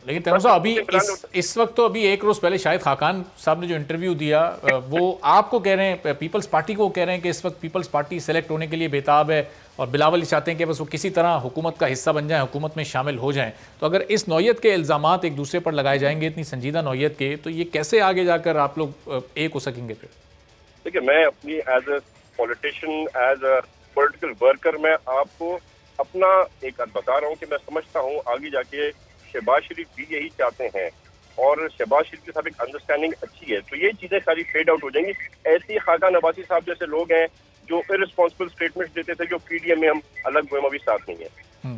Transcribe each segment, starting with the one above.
लेकिन तनुजा साहब अभी इस वक्त तो अभी एक रोज पहले शायद खाकान साहब ने जो इंटरव्यू दिया वो आपको कह रहे हैं, पीपल्स पार्टी को कह रहे हैं कि इस वक्त पीपल्स पार्टी सेलेक्ट होने के लिए बेताब है और बिलावल चाहते हैं कि बस वो किसी तरह हुकूमत का हिस्सा बन जाए, हुकूमत में शामिल हो जाएं। तो अगर इस नौयत के इल्ज़ामात एक दूसरे पर लगाए जाएंगे, इतनी संजीदा नौयत के, तो ये कैसे आगे जाकर आप लोग एक हो सकेंगे फिर? देखिए, मैं अपनी as a politician, as a political worker, मैं आपको अपना एक बता रहा हूँ कि मैं समझता हूँ आगे जाके शहबाज शरीफ भी यही चाहते हैं और शहबाज शरीफ के साथ एक अंडरस्टैंडिंग अच्छी है, तो ये चीजें सारी फेड आउट हो जाएंगी। ऐसे ही खाकान अब्बासी साहब जैसे लोग हैं जो इररिस्पॉन्सिबल स्टेटमेंट्स देते थे, जो पीडीएम में हम अलग हुए, अभी साथ नहीं है।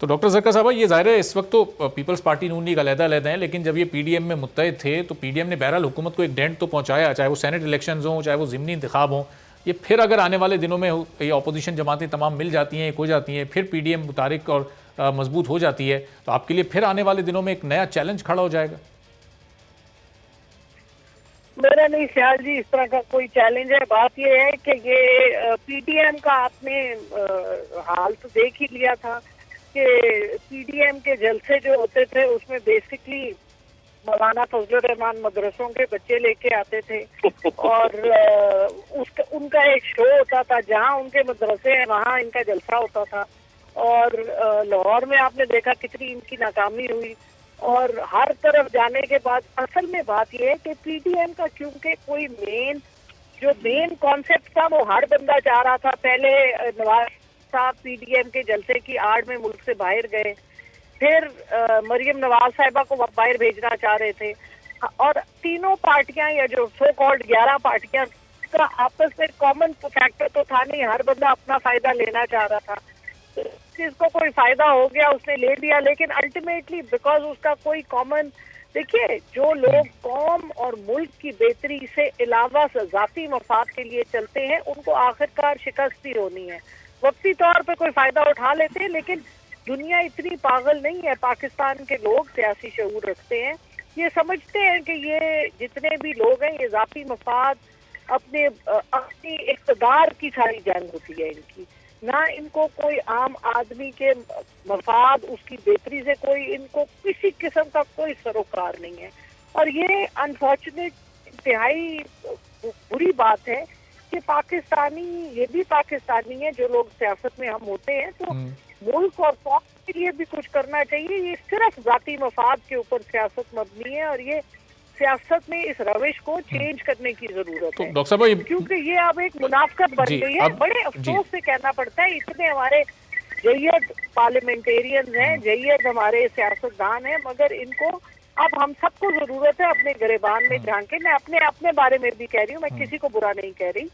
तो डॉक्टर ज़रका साहब, ये जाहिर है इस वक्त तो पीपल्स पार्टी नून लीग अलग-अलग हैं, लेकिन जब ये पीडीएम में मुत्तहिद थे तो पीडीएम ने बहरहाल हुकूमत को एक डेंट तो पहुंचाया, चाहे वो सेनेट इलेक्शंस हों, चाहे वो ज़िमनी इंतखाब हों। ये फिर अगर आने वाले दिनों में ये अपोजिशन जमातें तमाम मिल जाती हैं, एक हो जाती हैं, फिर पीडीएम मुतारिक और मजबूत हो जाती है, तो आपके लिए फिर आने वाले दिनों में एक नया चैलेंज खड़ा हो जाएगा? मेरा नहीं ख्याल जी इस तरह का कोई चैलेंज है। बात यह है कि ये पीडीएम का आपने हाल तो देख ही लिया था कि पीडीएम के जलसे जो होते थे उसमें बेसिकली मौलाना फजलुर रहमान मदरसों के बच्चे लेके आते थे और उनका एक शो होता था, जहां उनके मदरसे हैं वहां इनका जलसा होता था। और लाहौर में आपने देखा कितनी इनकी नाकामी हुई और हर तरफ जाने के बाद असल में बात यह है कि पीडीएम का क्योंकि कोई मेन कॉन्सेप्ट था वो हर बंदा चाह रहा था। पहले नवाज साहब पीडीएम के जलसे की आड़ में मुल्क से बाहर गए, फिर मरियम नवाज साहिबा को बाहर भेजना चाह रहे थे और तीनों पार्टियां या जो सो कॉल्ड 11 पार्टियां का आपस में कॉमन फैक्टर तो था नहीं, हर बंदा अपना फायदा लेना चाह रहा था। जिसको कोई फायदा हो गया उसने ले लिया, लेकिन अल्टीमेटली बिकॉज उसका कोई कॉमन, देखिए जो लोग कौम और मुल्क की बेहतरी से अलावा जाती मफाद के लिए चलते हैं उनको आखिरकार शिकस्त ही होनी है। वक्ती तौर पे कोई फायदा उठा लेते हैं, लेकिन दुनिया इतनी पागल नहीं है। पाकिस्तान के लोग सियासी शऊर रखते हैं, ये समझते हैं कि ये जितने भी लोग हैं ये जाती मफाद अपनी इक़्तिदार की सारी जंग होती है इनकी, ना इनको कोई आम आदमी के मफाद उसकी बेहतरी से कोई इनको किसी किस्म का कोई सरोकार नहीं है। और ये अनफॉर्चुनेट इंतहाई बुरी बात है कि पाकिस्तानी, ये भी पाकिस्तानी है जो लोग सियासत में हम होते हैं, तो मुल्क और कौम के लिए भी कुछ करना चाहिए। ये सिर्फ जाती मफाद के ऊपर सियासत मबनी है और ये सियासत में इस रविश को चेंज करने की जरूरत है। डॉक्टर साहब, क्योंकि ये अब एक मुनाफकत बन गई है। बड़े अफसोस से कहना पड़ता है, इतने हमारे जय्यद पार्लियामेंटेरियन हैं, जय्यद हमारे सियासतदान हैं, मगर इनको अब हम सबको जरूरत है अपने गिरेबान में झांके। मैं अपने बारे में भी कह रही हूँ, मैं किसी को बुरा नहीं कह रही,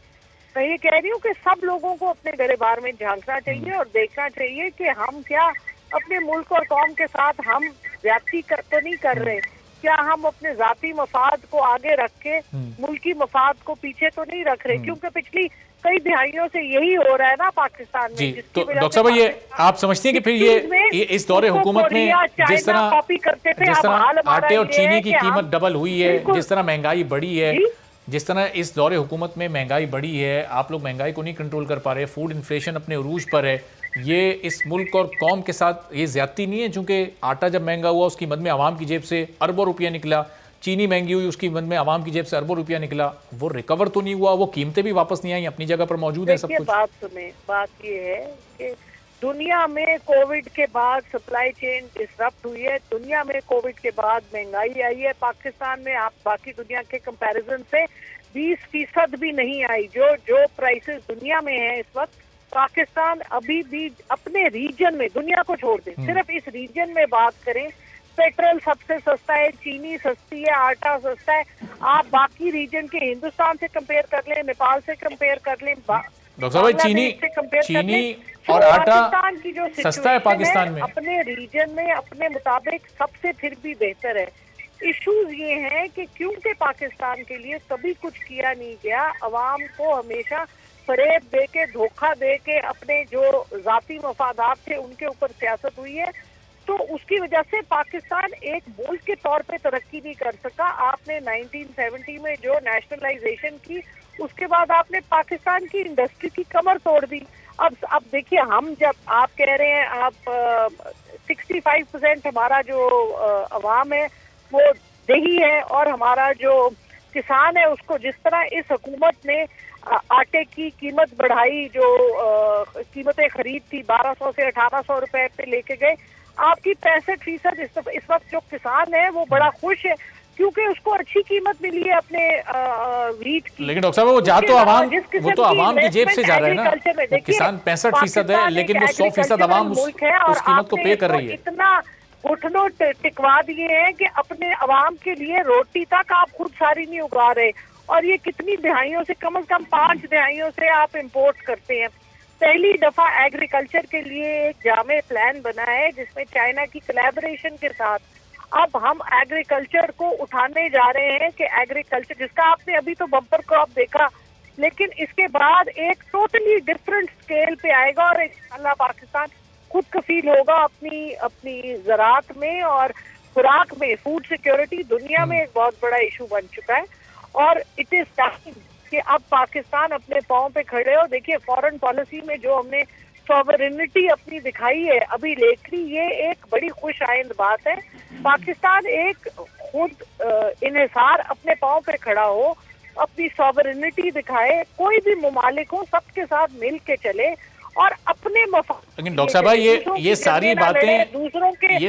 मैं ये कह रही हूँ कि सब लोगों को अपने गिरेबान में झांकना चाहिए और देखना चाहिए कि हम क्या अपने मुल्क और कौम के साथ हम ज्यादती तो नहीं कर रहे, क्या हम अपने जाती मफाद को आगे रख के मुल्की मफाद को पीछे तो नहीं रख रहे, क्योंकि पिछली कई दिहाइयों से यही हो रहा है ना पाकिस्तान में। जी, तो डॉक्टर साहब, ये आप समझते हैं कि फिर ये इस दौरे हुकूमत में जिस तरह आटे और चीनी की कीमत डबल हुई है, जिस तरह महंगाई बढ़ी है, जिस तरह इस दौरे हुकूमत में महंगाई बढ़ी है, आप लोग महंगाई को नहीं कंट्रोल कर पा रहे, फूड इन्फ्लेशन अपने उरूज पर है, ये इस मुल्क और कौम के साथ ये ज्यादती नहीं है? चूंकि आटा जब महंगा हुआ उसकी मद में आवाम की जेब से अरबों रुपया निकला, चीनी महंगी हुई उसकी मद में आवाम की जेब से अरबों रुपया निकला, वो रिकवर तो नहीं हुआ, वो कीमतें भी वापस नहीं आई, अपनी जगह पर मौजूद है सब कुछ। बात सुने, बात ये है कि दुनिया में कोविड के बाद सप्लाई चेन डिसरप्ट हुई है, दुनिया में कोविड के बाद महंगाई आई है, पाकिस्तान में आप बाकी दुनिया के कंपैरिजन से 20% भी नहीं आई। जो प्राइसेस दुनिया में है इस वक्त, पाकिस्तान अभी भी अपने रीजन में, दुनिया को छोड़ दें, सिर्फ इस रीजन में बात करें, पेट्रोल सबसे सस्ता है, चीनी सस्ती है, आटा सस्ता है। आप बाकी रीजन के हिंदुस्तान से कंपेयर कर लें, नेपाल से कंपेयर कर लें, डॉक्टर साहब चीनी और आटा की जो सस्ता है पाकिस्तान में, अपने रीजन में अपने मुताबिक सबसे फिर भी बेहतर है। इश्यूज ये हैं कि क्योंकि पाकिस्तान के लिए कभी कुछ किया नहीं गया, अवाम को हमेशा फरेब दे के, धोखा दे के अपने जो जाती मफादात थे उनके ऊपर सियासत हुई है, तो उसकी वजह से पाकिस्तान एक मुल्क के तौर पे तरक्की नहीं कर सका। आपने 1970 में जो नेशनलाइजेशन की, उसके बाद आपने पाकिस्तान की इंडस्ट्री की कमर तोड़ दी। अब देखिए, हम जब आप कह रहे हैं आप 65% हमारा जो अवाम है वो देही है, और हमारा जो किसान है उसको जिस तरह इस हुकूमत ने आटे की कीमत बढ़ाई, जो कीमतें खरीद थी 1200 से 1800 रुपए पे लेके गए, आपकी 65% इस वक्त जो किसान है वो बड़ा खुश है क्योंकि उसको अच्छी कीमत मिली है अपने वीट की। लेकिन डॉक्टर साहब वो आवाम की जेब से जा रहा है ना। वो किसान 65% है लेकिन वो 100% आवाम उस कीमत को पे कर रही है। इतना घुटनों टिकवा दिए हैं कि अपने अवाम के लिए रोटी तक आप खुद सारी नहीं उगा रहे, और ये कितनी दिहाइयों से, कम 5 दिहाइयों से आप इंपोर्ट करते हैं। पहली दफा एग्रीकल्चर के लिए एक जामे प्लान बना है जिसमें चाइना की कोलैबोरेशन के साथ अब हम एग्रीकल्चर को उठाने जा रहे हैं कि एग्रीकल्चर जिसका आपने अभी तो बम्पर क्रॉप देखा, लेकिन इसके बाद एक टोटली डिफरेंट स्केल पे आएगा और इंशाल्लाह पाकिस्तान खुद कफील होगा अपनी ज़राअत में और खुराक में। फूड सिक्योरिटी दुनिया में एक बहुत बड़ा इशू बन चुका है और इट इज टाइम कि अब पाकिस्तान अपने पांव पे खड़े हो। देखिए फॉरेन पॉलिसी में जो हमने सॉवरेनिटी अपनी दिखाई है अभी लेखरी, ये एक बड़ी खुश आइंद बात है। पाकिस्तान एक खुद इन्हिसार अपने पांव पे खड़ा हो, अपनी सॉवरेनिटी दिखाए, कोई भी मुमालिक हो सबके साथ मिल के चले और अपने लेकिन डॉक्टर साहब ये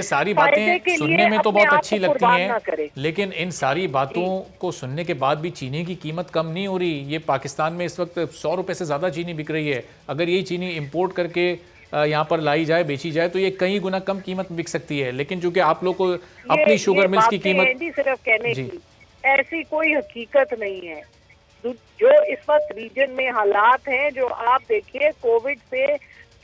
सारी बातें सुनने में तो बहुत अच्छी लगती हैं, लेकिन इन सारी बातों को सुनने के बाद भी चीनी की कीमत कम नहीं हो रही। ये पाकिस्तान में इस वक्त 100 रुपए से ज़्यादा चीनी बिक रही है। अगर यही चीनी इंपोर्ट करके यहाँ पर लाई जाए, बेची जाए तो ये कई गुना कम कीमत में बिक सकती है। लेकिन चूंकि आप लोग को अपनी शुगर मिल्स की कीमत सिर्फ कहने की ऐसी कोई हकीकत नहीं है। जो इस वक्त रीजन में हालात हैं, जो आप देखिए कोविड से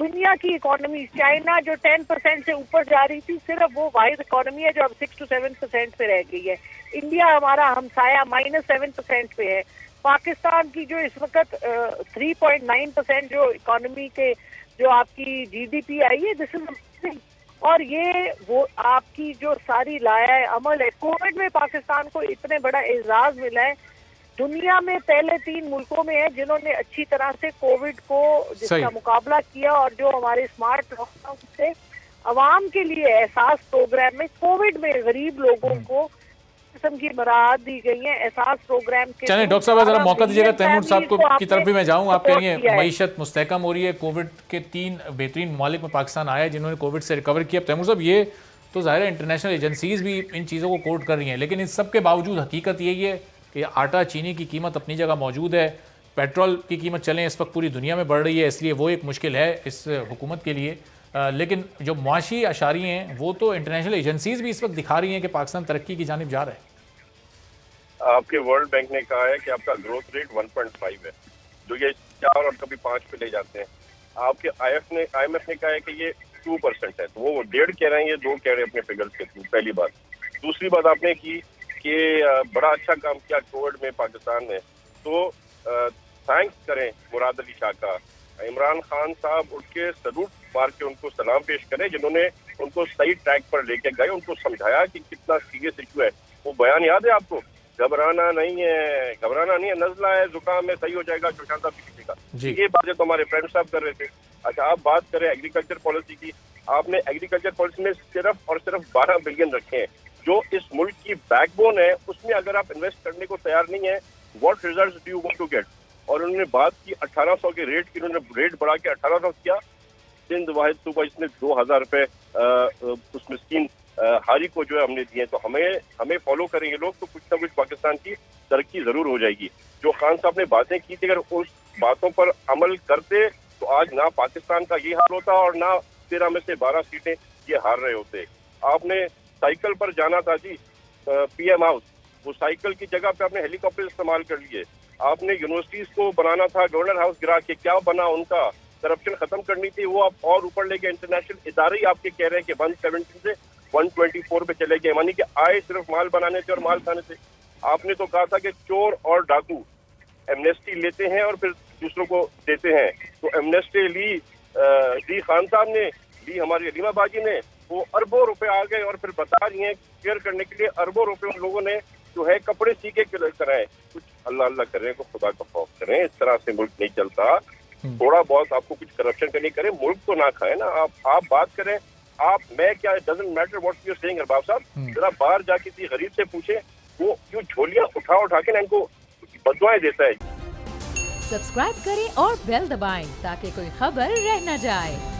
दुनिया की इकोनॉमी, चाइना जो 10% से ऊपर जा रही थी, सिर्फ वो वाहिद इकोनॉमी है जो अब 6 to 7% पे रह गई है। इंडिया हमारा हमसाया -7% पे है। पाकिस्तान की जो इस वक्त 3.9% जो इकोनॉमी के जो आपकी जीडीपी आई है, दिस इज, और ये वो आपकी जो सारी लाया है अमल है। कोविड में पाकिस्तान को इतने बड़ा एजाज मिला है, दुनिया में पहले 3 मुल्कों में है जिन्होंने अच्छी तरह से कोविड को जिसका मुकाबला किया, और जो हमारे स्मार्ट लॉकडाउन से अवाम के लिए एहसास प्रोग्राम में कोविड में गरीब लोगों को किस्म की मराहत दी गई है एहसास प्रोग्राम के। चलिए डॉक्टर साहब जरा मौका दीजिएगा, तैमूर साहब को की तरफ भी मैं जाऊं। आप कह रही हैं मईशत मुस्तहकम हो रही है, कोविड के 3 बेहतरीन ममालिक में पाकिस्तान आया है जिन्होंने कोविड से रिकवर किया। तैमूर साहब ये तो जाहिर है इंटरनेशनल एजेंसीज भी इन चीज़ों को कोट कर रही हैं, लेकिन इन सब के बावजूद हकीकत यही है कि आटा चीनी की कीमत अपनी जगह मौजूद है। पेट्रोल की कीमत चलें इस वक्त पूरी दुनिया में बढ़ रही है, इसलिए वो एक मुश्किल है इस हुकूमत के लिए। लेकिन जो मुआशी अशारी हैं वो तो इंटरनेशनल एजेंसीज भी इस वक्त दिखा रही हैं कि पाकिस्तान तरक्की की जानिब जा रहा है। आपके वर्ल्ड बैंक ने कहा है कि आपका ग्रोथ रेट 1.5 है, जो ये 4 और कभी 5 पे ले जाते हैं। आपके IMF ने कहा है कि ये 2% है, तो वो 1.5 कह रहे हैं, ये 2 कह रहे हैं अपने फिगर्स के थ्रू। पहली बात। दूसरी बात आपने की कि बड़ा अच्छा काम किया कोविड में पाकिस्तान ने, तो थैंक्स करें मुराद अली शाह का। इमरान खान साहब उठ के सलूट मार के उनको सलाम पेश करें, जिन्होंने उनको सही ट्रैक पर लेके गए, उनको समझाया कि कितना सीरियस इशू है। वो बयान याद है आपको? घबराना नहीं है, नजला है, जुकाम है, सही हो जाएगा, शोशांता किसी का। ये बातें तो हमारे फ्रेंड साहब कर रहे थे। अच्छा, आप बात करें एग्रीकल्चर पॉलिसी की। आपने एग्रीकल्चर पॉलिसी में सिर्फ और सिर्फ 12 बिलियन रखे हैं, जो इस मुल्क की बैकबोन है। उसमें अगर आप इन्वेस्ट करने को तैयार नहीं है, what results do you want to get? और उन्होंने बात की 1800 के रेट की, उन्होंने रेट बढ़ा के 1800 किया। सिंध वाहिद सूबा इसने 2000 रुपए उस मिस्कीन हारी को जो है हमने दिए। तो हमें फॉलो करेंगे लोग तो कुछ ना कुछ पाकिस्तान की तरक्की जरूर हो जाएगी। जो खान साहब ने बातें की थी, अगर उस बातों पर अमल करते तो आज ना पाकिस्तान का ये हाल होता और ना 13 में से 12 सीटें ये हार रहे होते। आपने साइकिल पर जाना था जी PM हाउस, वो साइकिल की जगह पे आपने हेलीकॉप्टर इस्तेमाल कर लिए। आपने यूनिवर्सिटीज को बनाना था गवर्नर हाउस गिरा के, क्या बना? उनका करप्शन खत्म करनी थी, वो आप और ऊपर लेके इंटरनेशनल इदारे ही आपके कह रहे हैं कि 170 से 124 पे चले गए, यानी कि आए सिर्फ माल बनाने से और माल खाने से। आपने तो कहा था कि चोर और डाकू एमनेस्टी लेते हैं और फिर दूसरों को देते हैं, तो एमनेस्टी ली खान साहब ने, ली हमारी अलीमा बाजी ने, वो अरबों रुपए आ गए और फिर बता रही हैं शेयर करने के लिए अरबों रुपए उन लोगों ने जो है कपड़े सीखे कराए। कुछ अल्लाह करें को खुदा का खौफ करें, इस तरह से मुल्क नहीं चलता। थोड़ा बहुत आपको कुछ करप्शन करनी करें, मुल्क तो ना खाए ना। आप बात करें आप मैं क्या, doesn't matter what you are saying Arbab साहब, जरा बाहर जाके किसी गरीब से पूछे, वो क्यों झोलियां उठा के ना इनको बदुआएं देता है। सब्सक्राइब करें और बेल दबाएं ताकि कोई खबर रह न जाए।